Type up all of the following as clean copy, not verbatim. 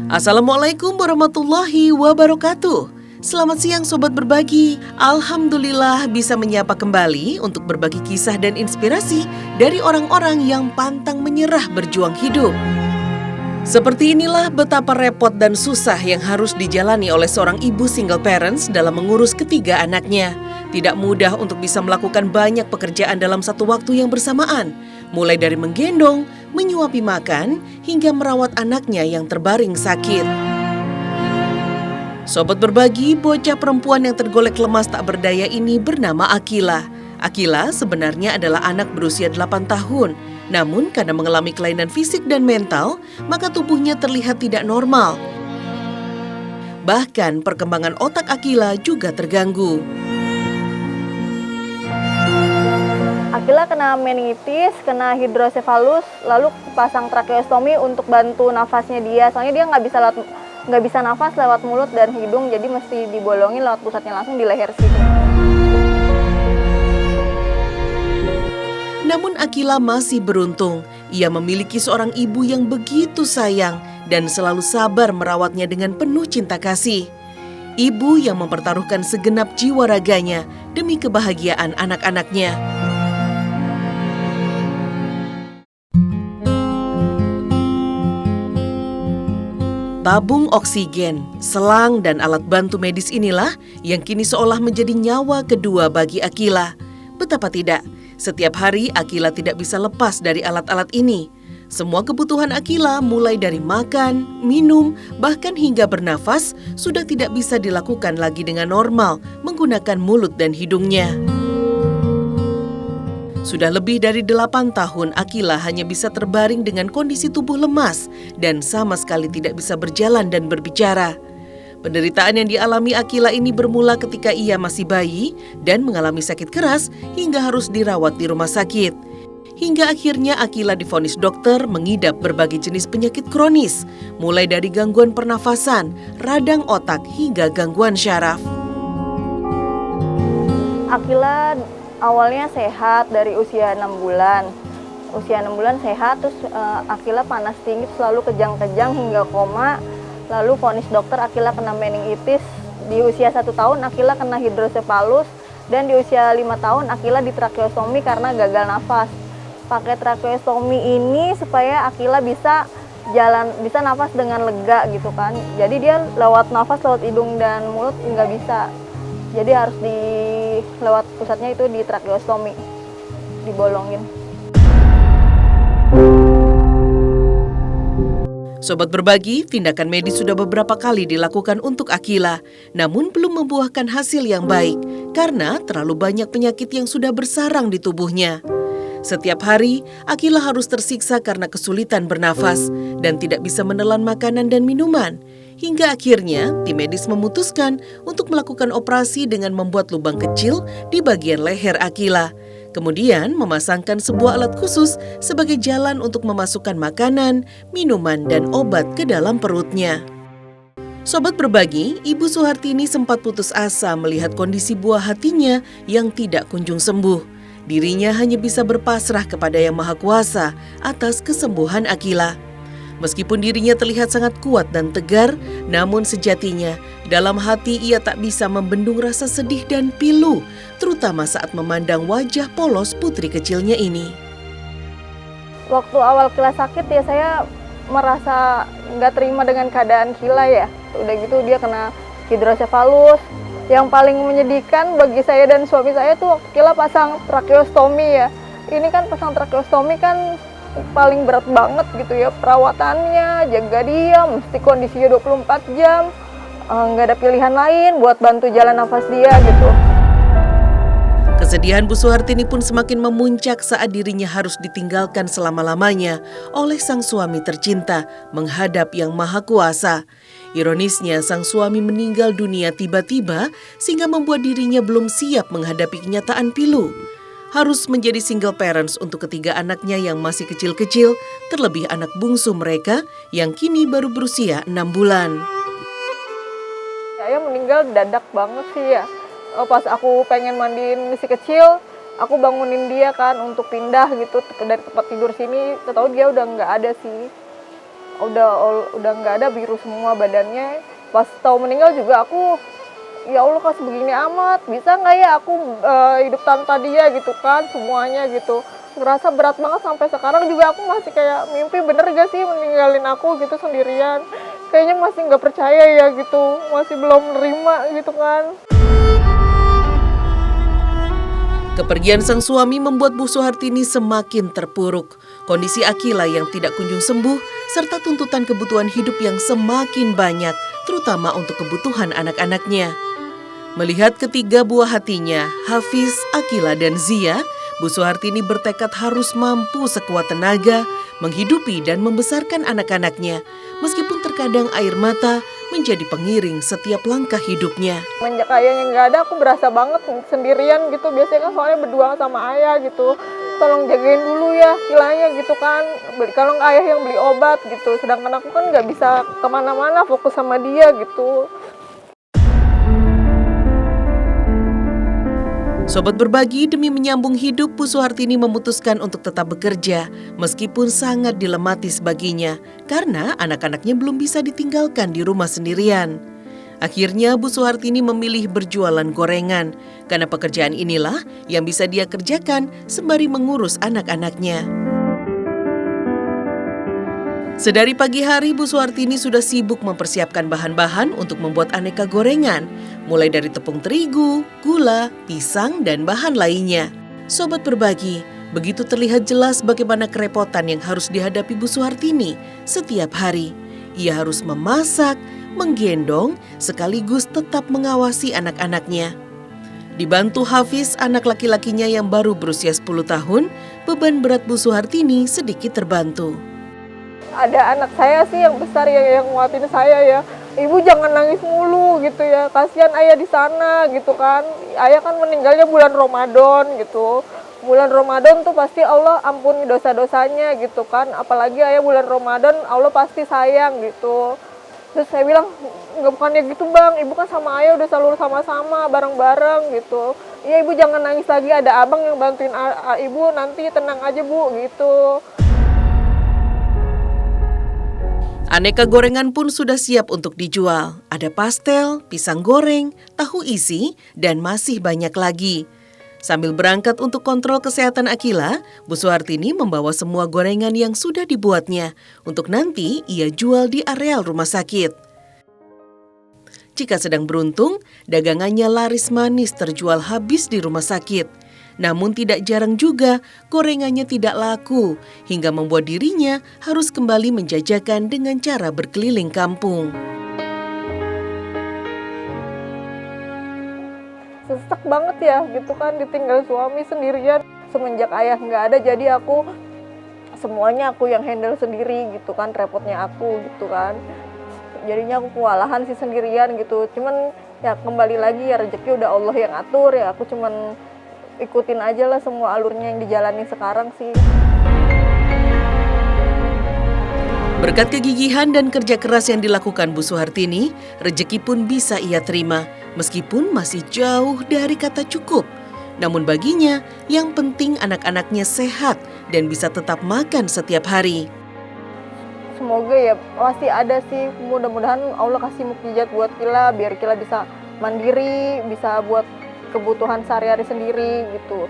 Assalamualaikum warahmatullahi wabarakatuh. Selamat siang Sobat Berbagi. Alhamdulillah bisa menyapa kembali untuk berbagi kisah dan inspirasi dari orang-orang yang pantang menyerah berjuang hidup. Seperti inilah betapa repot dan susah yang harus dijalani oleh seorang ibu single parents dalam mengurus ketiga anaknya. Tidak mudah untuk bisa melakukan banyak pekerjaan dalam satu waktu yang bersamaan. Mulai dari menggendong, menyuapi makan, hingga merawat anaknya yang terbaring sakit. Sobat Berbagi, bocah perempuan yang tergolek lemas tak berdaya ini bernama Akila. Akila sebenarnya adalah anak berusia 8 tahun. Namun karena mengalami kelainan fisik dan mental, maka tubuhnya terlihat tidak normal. Bahkan perkembangan otak Akila juga terganggu. Akila kena meningitis, kena hidrosefalus, lalu pasang tracheostomi untuk bantu nafasnya dia. Soalnya dia nggak bisa nafas lewat mulut dan hidung, jadi mesti dibolongin lewat pusatnya langsung di leher sini. Namun Akila masih beruntung. Ia memiliki seorang ibu yang begitu sayang dan selalu sabar merawatnya dengan penuh cinta kasih. Ibu yang mempertaruhkan segenap jiwa raganya demi kebahagiaan anak-anaknya. Tabung oksigen, selang, dan alat bantu medis inilah yang kini seolah menjadi nyawa kedua bagi Akila. Betapa tidak, setiap hari Akila tidak bisa lepas dari alat-alat ini. Semua kebutuhan Akila mulai dari makan, minum, bahkan hingga bernafas sudah tidak bisa dilakukan lagi dengan normal menggunakan mulut dan hidungnya. Sudah lebih dari 8 tahun Akila hanya bisa terbaring dengan kondisi tubuh lemas dan sama sekali tidak bisa berjalan dan berbicara. Penderitaan yang dialami Akila ini bermula ketika ia masih bayi dan mengalami sakit keras hingga harus dirawat di rumah sakit. Hingga akhirnya Akila divonis dokter mengidap berbagai jenis penyakit kronis, mulai dari gangguan pernafasan, radang otak hingga gangguan syaraf. Akila awalnya sehat dari usia 6 bulan. Usia 6 bulan sehat, terus Akila panas tinggi, selalu kejang-kejang hingga koma. Lalu vonis dokter Akila kena meningitis. Di usia 1 tahun Akila kena hidrosefalus. Dan di usia 5 tahun Akila di tracheostomi karena gagal nafas. Pakai tracheostomi ini supaya Akila bisa nafas dengan lega gitu kan. Jadi dia lewat nafas lewat hidung dan mulut nggak bisa. Jadi harus lewat pusatnya itu di tracheostomi, dibolongin. Sobat Berbagi, tindakan medis sudah beberapa kali dilakukan untuk Akila, namun belum membuahkan hasil yang baik karena terlalu banyak penyakit yang sudah bersarang di tubuhnya. Setiap hari, Akila harus tersiksa karena kesulitan bernafas dan tidak bisa menelan makanan dan minuman. Hingga akhirnya, tim medis memutuskan untuk melakukan operasi dengan membuat lubang kecil di bagian leher Akila. Kemudian memasangkan sebuah alat khusus sebagai jalan untuk memasukkan makanan, minuman, dan obat ke dalam perutnya. Sobat Berbagi, Ibu Suhartini sempat putus asa melihat kondisi buah hatinya yang tidak kunjung sembuh. Dirinya hanya bisa berpasrah kepada Yang Maha Kuasa atas kesembuhan Akila. Meskipun dirinya terlihat sangat kuat dan tegar, namun sejatinya dalam hati ia tak bisa membendung rasa sedih dan pilu, terutama saat memandang wajah polos putri kecilnya ini. Waktu awal Kila sakit ya saya merasa nggak terima dengan keadaan Kila ya. Udah gitu dia kena hidrosefalus. Yang paling menyedihkan bagi saya dan suami saya tuh waktu Kila pasang tracheostomi ya. Ini kan pasang tracheostomi kan paling berat banget gitu ya, perawatannya, jaga dia, mesti kondisinya 24 jam, nggak ada pilihan lain buat bantu jalan nafas dia gitu. Kesedihan Bu Suhartini pun semakin memuncak saat dirinya harus ditinggalkan selama-lamanya oleh sang suami tercinta menghadap Yang Maha Kuasa. Ironisnya, sang suami meninggal dunia tiba-tiba sehingga membuat dirinya belum siap menghadapi kenyataan pilu. Harus menjadi single parents untuk ketiga anaknya yang masih kecil-kecil, terlebih anak bungsu mereka yang kini baru berusia 6 bulan. Saya meninggal dadak banget sih ya. Pas aku pengen mandiin si kecil, aku bangunin dia kan untuk pindah gitu dari tempat tidur sini, tahu dia udah nggak ada sih. udah nggak ada, biru semua badannya. Pas tahu meninggal juga aku, ya Allah kok sebegini amat, bisa nggak ya aku hidup tanpa dia gitu kan, semuanya gitu. Ngerasa berat banget sampai sekarang juga aku masih kayak mimpi, bener gak sih meninggalin aku gitu sendirian. Kayaknya masih nggak percaya ya gitu, masih belum nerima gitu kan. Kepergian sang suami membuat Bu Suhartini semakin terpuruk. Kondisi Akila yang tidak kunjung sembuh, serta tuntutan kebutuhan hidup yang semakin banyak, terutama untuk kebutuhan anak-anaknya. Melihat ketiga buah hatinya, Hafiz, Akila, dan Zia, Bu Suhartini bertekad harus mampu sekuat tenaga menghidupi dan membesarkan anak-anaknya, meskipun terkadang air mata menjadi pengiring setiap langkah hidupnya. Semenjak ayahnya nggak ada, aku berasa banget sendirian gitu. Biasanya kan soalnya berdua sama ayah gitu. Tolong jagain dulu ya Kilanya gitu kan. Kalau ayah yang beli obat gitu. Sedangkan aku kan nggak bisa kemana-mana, fokus sama dia gitu. Sobat Berbagi, demi menyambung hidup, Bu Suhartini memutuskan untuk tetap bekerja meskipun sangat dilematis baginya karena anak-anaknya belum bisa ditinggalkan di rumah sendirian. Akhirnya Bu Suhartini memilih berjualan gorengan karena pekerjaan inilah yang bisa dia kerjakan sembari mengurus anak-anaknya. Sedari pagi hari, Bu Suhartini sudah sibuk mempersiapkan bahan-bahan untuk membuat aneka gorengan, mulai dari tepung terigu, gula, pisang, dan bahan lainnya. Sobat Berbagi, begitu terlihat jelas bagaimana kerepotan yang harus dihadapi Bu Suhartini setiap hari. Ia harus memasak, menggendong, sekaligus tetap mengawasi anak-anaknya. Dibantu Hafiz, anak laki-lakinya yang baru berusia 10 tahun, beban berat Bu Suhartini sedikit terbantu. Ada anak saya sih yang besar ya, yang nguatin saya ya. Ibu jangan nangis mulu gitu ya, kasihan ayah di sana gitu kan. Ayah kan meninggalnya bulan Ramadan gitu. Bulan Ramadan tuh pasti Allah ampuni dosa-dosanya gitu kan. Apalagi ayah bulan Ramadan, Allah pasti sayang gitu. Terus saya bilang, nggak, bukannya gitu bang, ibu kan sama ayah udah selalu sama-sama, bareng-bareng gitu. Iya ibu jangan nangis lagi, ada abang yang bantuin ibu, nanti tenang aja bu gitu. Aneka gorengan pun sudah siap untuk dijual. Ada pastel, pisang goreng, tahu isi, dan masih banyak lagi. Sambil berangkat untuk kontrol kesehatan Akila, Bu Suhartini membawa semua gorengan yang sudah dibuatnya untuk nanti ia jual di areal rumah sakit. Jika sedang beruntung, dagangannya laris manis terjual habis di rumah sakit. Namun tidak jarang juga gorengannya tidak laku hingga membuat dirinya harus kembali menjajakan dengan cara berkeliling kampung. Sesek banget ya gitu kan, ditinggal suami sendirian. Semenjak ayah nggak ada, jadi aku semuanya aku yang handle sendiri gitu kan, repotnya aku gitu kan. Jadinya aku kewalahan sih sendirian gitu. Cuman ya kembali lagi ya rezeki udah Allah yang atur ya, aku cuman ikutin aja lah semua alurnya yang dijalani sekarang sih. Berkat kegigihan dan kerja keras yang dilakukan Bu Suhartini, rezeki pun bisa ia terima, meskipun masih jauh dari kata cukup. Namun baginya, yang penting anak-anaknya sehat dan bisa tetap makan setiap hari. Semoga ya pasti ada sih, mudah-mudahan Allah kasih mukjizat buat Kila, biar Kila bisa mandiri, bisa buat kebutuhan sehari-hari sendiri gitu.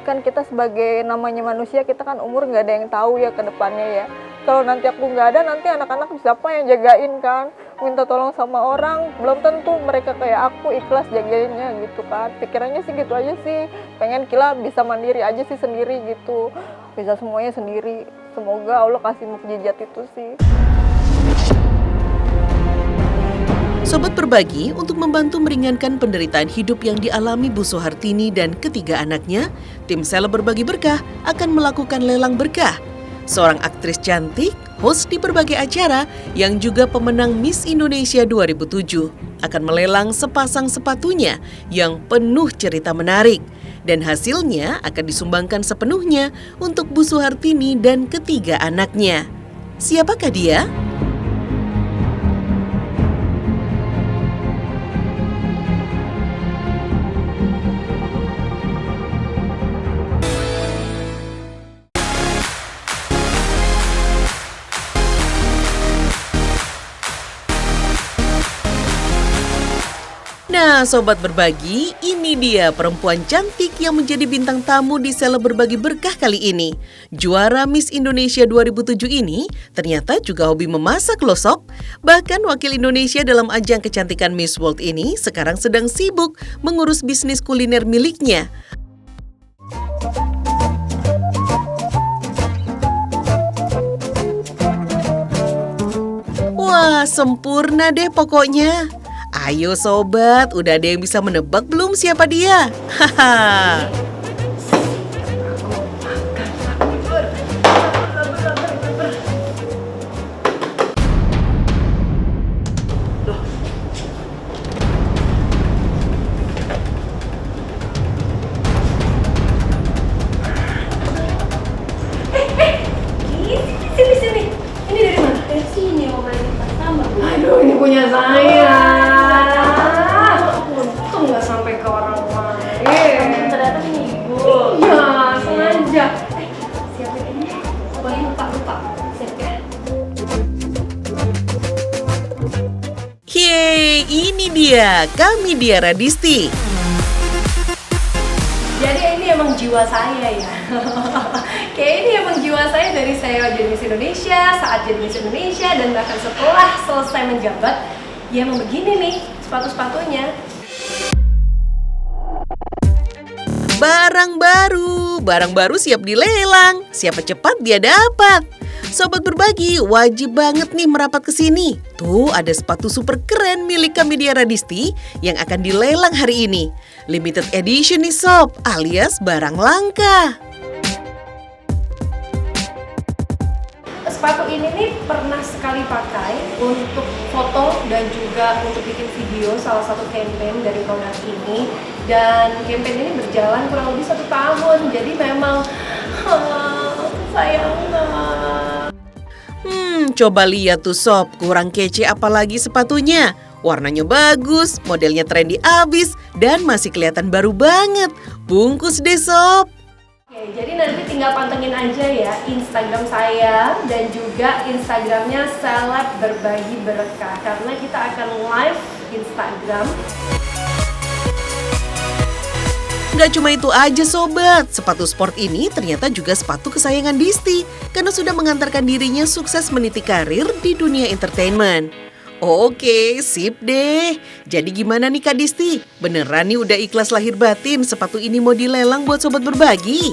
Kan kita sebagai namanya manusia, kita kan umur nggak ada yang tahu ya ke depannya ya. Kalau nanti aku nggak ada, nanti anak-anak siapa yang jagain kan? Minta tolong sama orang, belum tentu mereka kayak aku ikhlas jagainnya gitu kan. Pikirannya sih gitu aja sih, pengen Kila bisa mandiri aja sih sendiri gitu. Bisa semuanya sendiri, semoga Allah kasih mukjizat itu sih. Sobat Berbagi, untuk membantu meringankan penderitaan hidup yang dialami Bu Suhartini dan ketiga anaknya, tim Sel Berbagi Berkah akan melakukan lelang berkah. Seorang aktris cantik, host di berbagai acara, yang juga pemenang Miss Indonesia 2007, akan melelang sepasang sepatunya yang penuh cerita menarik. Dan hasilnya akan disumbangkan sepenuhnya untuk Bu Suhartini dan ketiga anaknya. Siapakah dia? Nah, Sobat Berbagi, ini dia perempuan cantik yang menjadi bintang tamu di Seleb Berbagi Berkah kali ini. Juara Miss Indonesia 2007 ini ternyata juga hobi memasak loh Sob. Bahkan wakil Indonesia dalam ajang kecantikan Miss World ini sekarang sedang sibuk mengurus bisnis kuliner miliknya. Wah, sempurna deh pokoknya. Ayo sobat, udah ada yang bisa menebak belum siapa dia? Haha. Sini. Ini dari mana? Dari sini, Oma. Aduh, ini punya saya. Untung nggak sampai ke orang lain. Ternyata ini ibu. Iya, sengaja. Siapin ini. Lupa. Siap ya. Yeay, ini dia, kami Dia Radisti. Jadi ini emang jiwa saya ya. Kayak ini emang jiwa saya dari saya jadi Miss Indonesia, saat jadi Miss Indonesia, dan bahkan setelah selesai menjabat, ya emang begini nih sepatu-sepatunya. Barang baru siap dilelang. Siapa cepat dia dapat. Sobat Berbagi, wajib banget nih merapat ke sini. Tuh ada sepatu super keren milik kami Dia Radisti yang akan dilelang hari ini. Limited edition nih Sob, alias barang langka. Sepatu ini nih pernah sekali pakai untuk foto dan juga untuk bikin video salah satu campaign dari produk ini, dan campaign ini berjalan kurang lebih 1 tahun. Jadi memang sayang banget. Coba lihat tuh Sob, kurang kece apalagi sepatunya. Warnanya bagus, modelnya trendy abis, dan masih kelihatan baru banget. Bungkus deh Sob. Oke, jadi nanti tinggal pantengin aja ya Instagram saya dan juga Instagramnya Seleb Berbagi Berkah, karena kita akan live Instagram. Nggak cuma itu aja sobat, sepatu sport ini ternyata juga sepatu kesayangan Disti karena sudah mengantarkan dirinya sukses meniti karir di dunia entertainment. Oke, sip deh. Jadi gimana nih Kak Disti? Beneran nih udah ikhlas lahir batin sepatu ini mau dilelang buat Sobat Berbagi?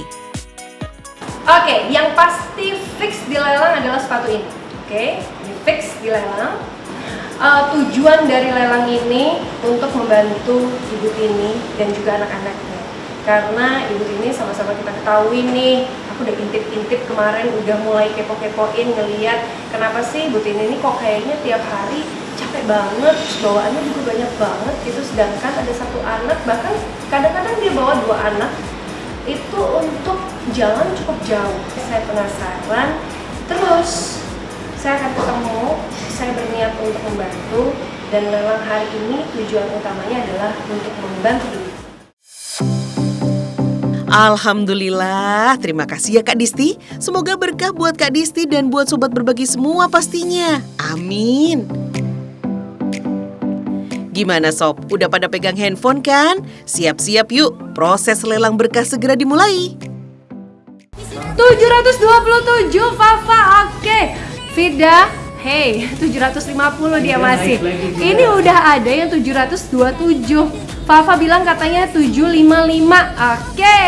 Oke, yang pasti fix dilelang adalah sepatu ini. Oke, ini fix dilelang. Tujuan dari lelang ini untuk membantu Ibu Tini dan juga anak-anaknya. Karena Ibu Tini sama-sama kita ketahui nih, aku udah intip-intip kemarin, udah mulai kepo-kepoin ngeliat kenapa sih Ibu Tini ini kok kayaknya tiap hari capek banget, bawaannya juga banyak banget gitu, sedangkan ada 1 anak, bahkan kadang-kadang dia bawa 2 anak itu untuk jalan cukup jauh. Saya penasaran, terus saya akan ketemu, saya berniat untuk membantu, dan lelang hari ini tujuan utamanya adalah untuk membantu Ibu. Alhamdulillah, terima kasih ya Kak Disti. Semoga berkah buat Kak Disti dan buat Sobat Berbagi semua pastinya. Amin. Gimana Sob, udah pada pegang handphone kan? Siap-siap yuk, proses lelang berkah segera dimulai. 727 Fafa, oke. Fida, hey, 750 dia masih. Ini udah ada yang 727. Fafa bilang katanya 755. Oke,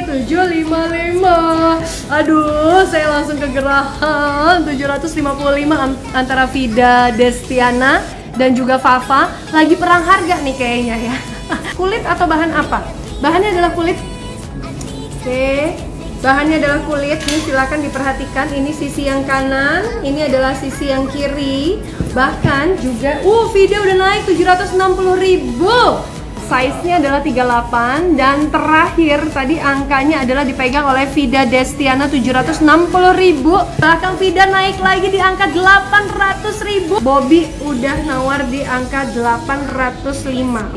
755. Aduh, saya langsung kegerahan. 755 antara Fida Destiana dan juga Fafa. Lagi perang harga nih kayaknya ya. Kulit atau bahan apa? Bahannya adalah kulit. Oke, bahannya adalah kulit. Ini silakan diperhatikan. Ini sisi yang kanan, ini adalah sisi yang kiri. Bahkan juga, Fida udah naik 760.000. Size-nya adalah 38, dan terakhir tadi angkanya adalah dipegang oleh Fida Destiana 760.000. Bahkan Fida naik lagi di angka 800.000. Bobby udah nawar di angka 805.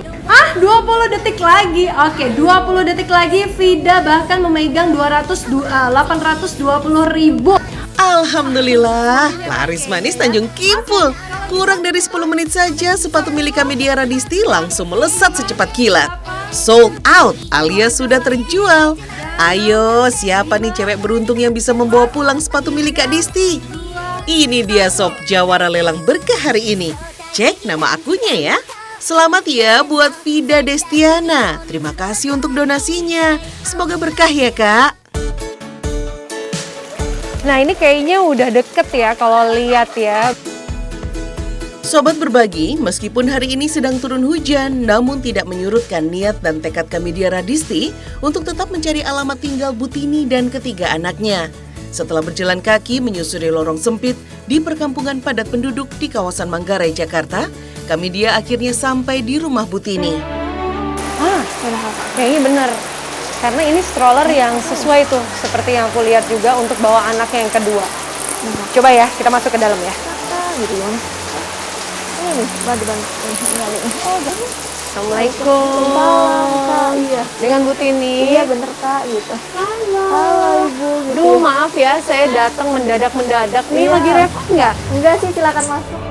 20 detik lagi. Oke, 20 detik lagi Fida bahkan memegang 820.000. Alhamdulillah, laris manis Tanjung Kimpul. Kurang dari 10 menit saja, sepatu milik Kamedia Radisti langsung melesat secepat kilat. Sold out alias sudah terjual. Ayo, siapa nih cewek beruntung yang bisa membawa pulang sepatu milik Kak Disti? Ini dia sob jawara lelang berkah hari ini. Cek nama akunnya ya. Selamat ya buat Vida Destiana. Terima kasih untuk donasinya. Semoga berkah ya Kak. Nah ini kayaknya udah deket ya kalau lihat ya. Sobat Berbagi, meskipun hari ini sedang turun hujan, namun tidak menyurutkan niat dan tekad Kamedia Radisti untuk tetap mencari alamat tinggal Butini dan ketiga anaknya. Setelah berjalan kaki menyusuri lorong sempit di perkampungan padat penduduk di kawasan Manggarai, Jakarta, Kamedia akhirnya sampai di rumah Butini. Kayaknya bener. Karena ini stroller yang sesuai tuh, seperti yang aku lihat juga untuk bawa anaknya yang kedua. Coba ya, kita masuk ke dalam ya. Gitu ya. Ini bantu-bantu. Oh, jangan. Assalamualaikum. Kak, iya. Dengan Bu Tini. Iya bener Kak, gitu. Halo Ibu. Gitu. Duh maaf ya, saya datang mendadak-mendadak. Nih Iya. lagi repot nggak? Enggak sih, silakan masuk.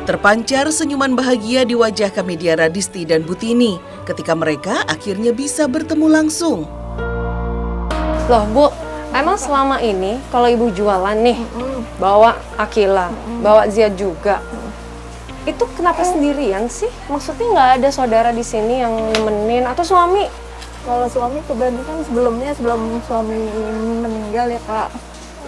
Terpancar senyuman bahagia di wajah Kamedia Radisti dan Butini ketika mereka akhirnya bisa bertemu langsung. Loh Bu, emang selama ini kalau Ibu jualan nih, bawa Akila, bawa Zia juga, itu kenapa sendirian sih? Maksudnya nggak ada saudara di sini yang nemenin atau suami? Kalau suami kebanyakan sebelum suami meninggal ya Kak.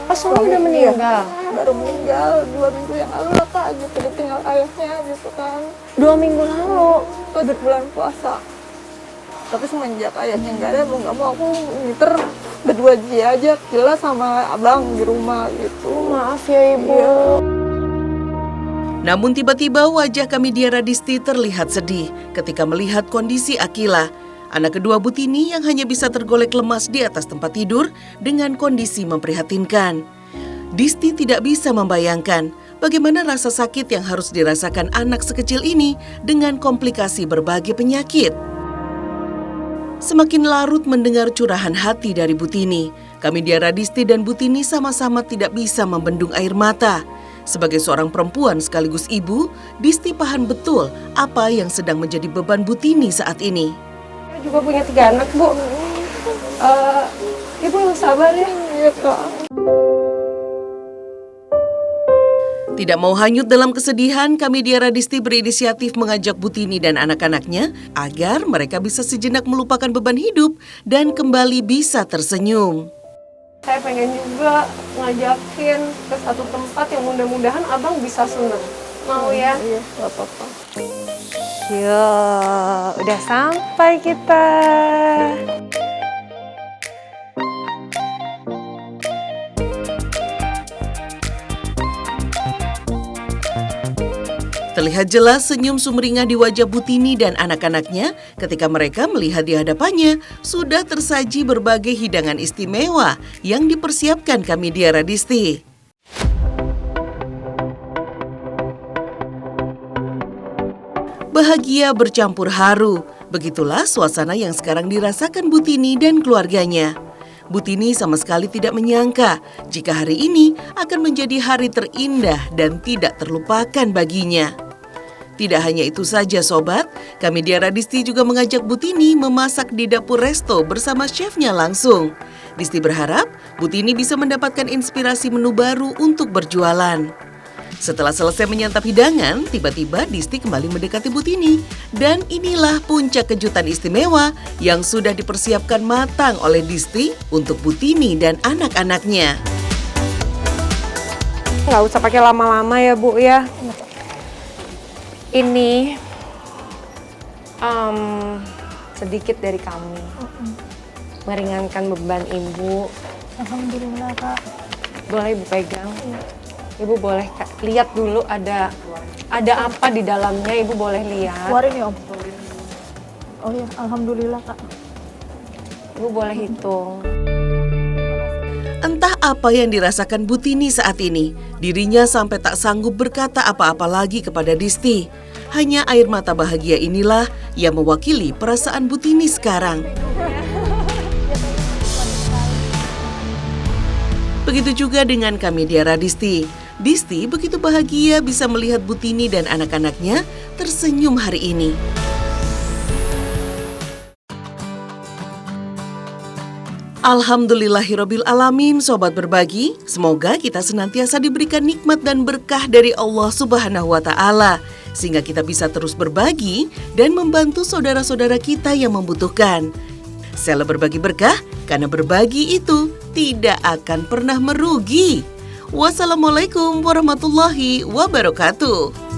Pas suami udah meninggal? Baru meninggal 2 minggu yang lalu lah Kak, gitu. Ditinggal ayahnya gitu kan. 2 minggu lalu? Itu bulan puasa. Tapi semenjak ayahnya nggak ada, mau nggak mau aku ngiter berdua aja, Kila sama abang di rumah gitu. Maaf ya Ibu. Iya. Namun tiba-tiba wajah Kamedia Radisti terlihat sedih ketika melihat kondisi Akila, anak kedua Butini yang hanya bisa tergolek lemas di atas tempat tidur dengan kondisi memprihatinkan. Disti tidak bisa membayangkan bagaimana rasa sakit yang harus dirasakan anak sekecil ini dengan komplikasi berbagai penyakit. Semakin larut mendengar curahan hati dari Butini, Kamedia Radisti dan Butini sama-sama tidak bisa membendung air mata. Sebagai seorang perempuan sekaligus ibu, Disti paham betul apa yang sedang menjadi beban Butini saat ini. Saya juga punya 3 anak Bu. Ibu yang sabar ya. Iya Kak. Tidak mau hanyut dalam kesedihan, Kamedia Radisti berinisiatif mengajak Butini dan anak-anaknya agar mereka bisa sejenak melupakan beban hidup dan kembali bisa tersenyum. Saya pengen juga ngajakin ke satu tempat yang mudah-mudahan abang bisa seneng. Mau ya? Iya, nggak apa-apa. Yo, udah sampai kita. Terlihat jelas senyum sumringah di wajah Butini dan anak-anaknya ketika mereka melihat di hadapannya sudah tersaji berbagai hidangan istimewa yang dipersiapkan Kamedia Radisti. Bahagia bercampur haru, begitulah suasana yang sekarang dirasakan Butini dan keluarganya. Butini sama sekali tidak menyangka jika hari ini akan menjadi hari terindah dan tidak terlupakan baginya. Tidak hanya itu saja sobat, Kamedia Radisti juga mengajak Butini memasak di dapur resto bersama chefnya langsung. Disti berharap Butini bisa mendapatkan inspirasi menu baru untuk berjualan. Setelah selesai menyantap hidangan, tiba-tiba Disti kembali mendekati Butini. Dan inilah puncak kejutan istimewa yang sudah dipersiapkan matang oleh Disti untuk Butini dan anak-anaknya. Nggak usah pakai lama-lama ya Bu ya. Ini sedikit dari kami, meringankan beban Ibu. Alhamdulillah Kak. Boleh Ibu pegang? Ibu boleh lihat dulu ada apa di dalamnya, Ibu boleh lihat. Keluarin ya Om. Oh ya, alhamdulillah Kak. Ibu boleh hitung. Entah apa yang dirasakan Butini saat ini, dirinya sampai tak sanggup berkata apa-apa lagi kepada Disti. Hanya air mata bahagia inilah yang mewakili perasaan Butini sekarang. Begitu juga dengan Kamedia Radisti. Disti begitu bahagia bisa melihat Butini dan anak-anaknya tersenyum hari ini. Alhamdulillahirabbil alamin, sobat berbagi. Semoga kita senantiasa diberikan nikmat dan berkah dari Allah Subhanahu wa taala sehingga kita bisa terus berbagi dan membantu saudara-saudara kita yang membutuhkan. Sela berbagi berkah karena berbagi itu tidak akan pernah merugi. Wassalamualaikum warahmatullahi wabarakatuh.